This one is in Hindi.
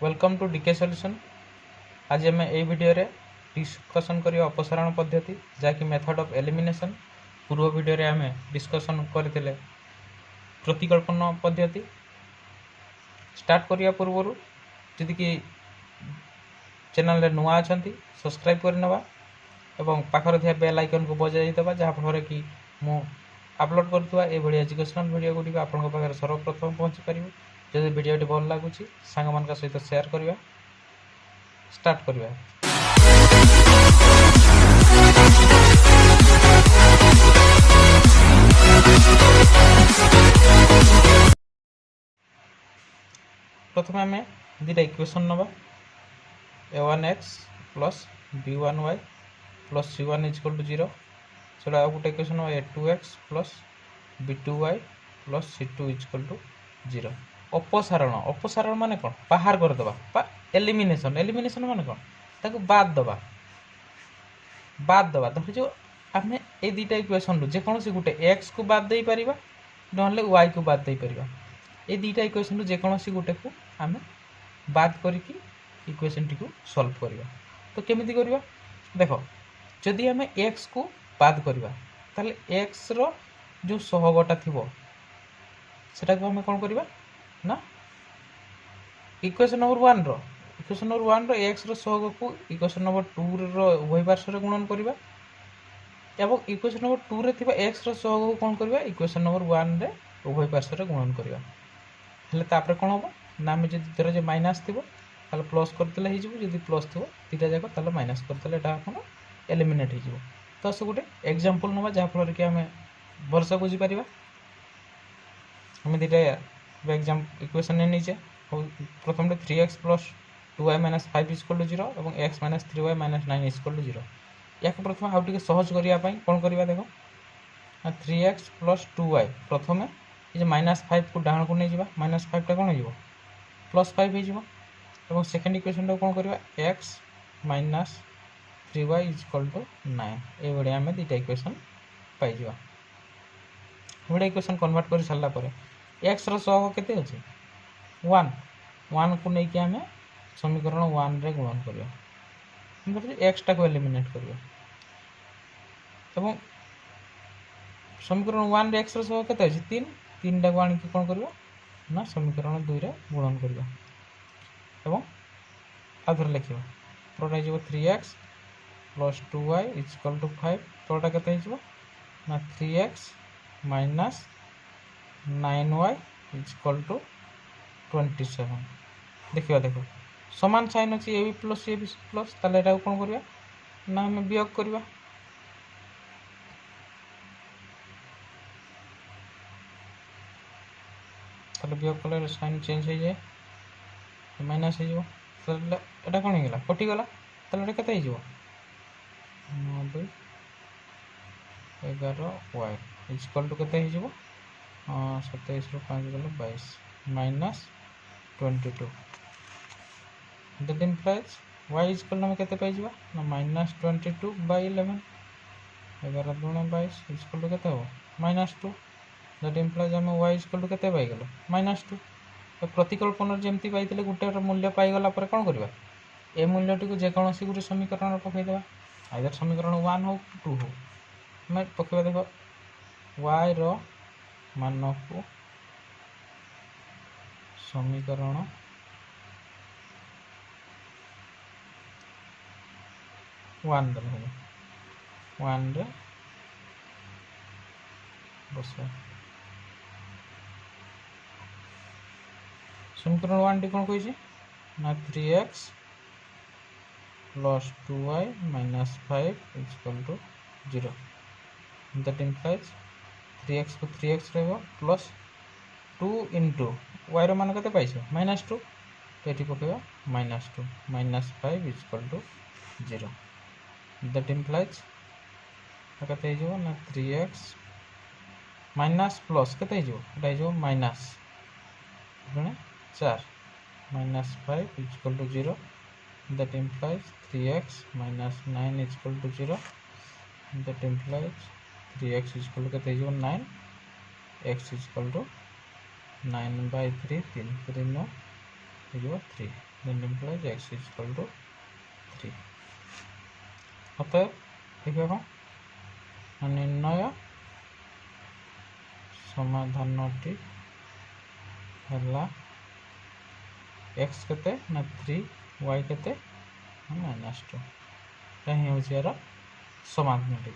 Welcome to DK solution. आज आम ए वीडियो रे डिस्कशन करिया अपसारण पद्धति जहाँकि मेथड ऑफ एलिमिनेशन। पूर्व वीडियो रे आम डिस्कशन करथिले प्रतिकल्पन पद्धति। स्टार्ट करिया पूर्व जदि कि चैनल रे नुआ अछंती सब्सक्राइब कर नवा एवं पाखर थिया बेल आइकन को बजाई देबा जहाँ फल कि मु अपलोड करथुवा ए भली एजुकेशनल वीडियो गुडी आपन पाखर सर्वप्रथम पहुंची परिबो। जदि वीडियोटी भल लागुची सांग मान सहित शेयर करिवा। स्टार्ट करिवा। प्रथम आम दुटा इक्वेशन नवा a1x plus b1y plus c1 equal to 0। सेटा गोटे इक्वेशन नवा a2x plus b2y plus c2 equal to 0। अपसारण अपसारण माने कौन बाहर कर दबा एलिमिनेशन एलिमिनेशन माने कौन ताको बाद दबा धर जो आम ए दुटा इक्वेशन रु जेकोसी गोटे x को बाद दे परिबा नहले y को बाद दे परिबा। ए दुटा इक्वेशन रु जेकोसी गोटे को आम बाद करिकी इक्वेशन टी को सॉल्व करिबा। तो केमिति करिबा देखो जदि आम x को बाद करिबा ताले x रो जो सहगटा थिबो सेटा को आम कोन करिबा ना इक्वेशन नंबर 1 रो x रो सहग को इक्वेशन नंबर 2 रो उभय पार्श्व रे गुणन करिबा एवं इक्वेशन नंबर 2 रे थिबा x रो सहग को कोन करिबा इक्वेशन नंबर 1 रे उभय पार्श्व रे गुणन करिबा। हेले तापर कोन होबो ना हम जदि धर जे माइनस थिबो ताले प्लस करतले हे जिवो जदि प्लस थिबो तीटा जाको ताले माइनस करतले एटा कोन एलिमिनेट हे जिवो। तो से गुटे एग्जांपल नवा जा फल कि हमें वर्षा बुझी परिबा। हम दिटा एग्जाम इक्वेशन ने नीचे प्रथम 3x plus 2y minus 5 equal to 0 और x minus 3y minus 9 equal to 0। या प्रथम आउ टिके सहज करिया पई कोन करिबा देखो 3x प्लस 2y प्रथम ये माइनस 5 को डाउन को नहीं जिबा माइनस 5 टा कोन हो जिवो प्लस 5 हो जिवो और सेकंड इक्वेशन टा कोन करिबा x minus 3y equal to 9। ए बडे हमें दुटा इक्वेशन पाई जिबा। बडे इक्वेशन कन्वर्ट कर सारला परे x रो सहग केते अछि 1 को नहीं कि आम समीकरण 1 रे गुणन करिया मतलब x टा को एलिमिनेट करिया एवं समीकरण 1 रे x रो सहग केते अछि 3 टा को आनी कि कोन करियो ना समीकरण 2 रे गुणन करिया एवं आधर लिखियो प्रोटा हिजो 3x plus 2y equal to 5 प्रोटा केते हिजो ना 3x minus 9y equal to 27। देखिए देखो समान साइन अच्छी ए बी प्लस ताले एटा कोन करिया ना हम वियोग करिया ताले वियोग कले साइन चेंज हो जाए माइनस हो जिवो ताले एटा कोन हेला कटि गला ताले एटा केते हो जिवो 9 11y इक्वल टू केते हो जिवो 27 रो 5 गले 22 minus 22। That implies y equal में केते पाई जिबा ना माइनस 22 बाय 11 11 दूना 22 इक्वल टू केते हो माइनस 2। दैट इम्प्लाइज हम y इक्वल टू केते पाई गेलो माइनस 2। तो प्रतिकल्पन जेमती पाइतले गुटे मूल्य पाई गला पर कोन करबा ए मूल्यटी को जे कोनोसी गुटे समीकरण पकई देबा आइदर समीकरण 1 हो 2 हो मैं पकईबा देखो y रो मान को समीकरण 1 रे बस समीकरण 1 टी कोन कहिछि ना 3x plus 2y minus 5 equal to 0। That implies 3x को 3x रहबो प्लस 2 इनटू y रो मान कते पाइछो माइनस 2 एटी पकेबा minus 2 minus 5 equal to 0। That implies कते हिजो ना 3x माइनस प्लस कते हिजो एटा हिजो minus 4 minus 5 equal to 0। That implies 3x minus 9 equal to 0। That implies 3x equal to कते हिजो 9 x इक्वल टू 9/3 3 3 9 हो 3 then implies x is equal to 3 अतएव देखिए कौन निर्णय समाधानटी है x केते ना 3 y केते -2 यही हूँ यार समाधानटी।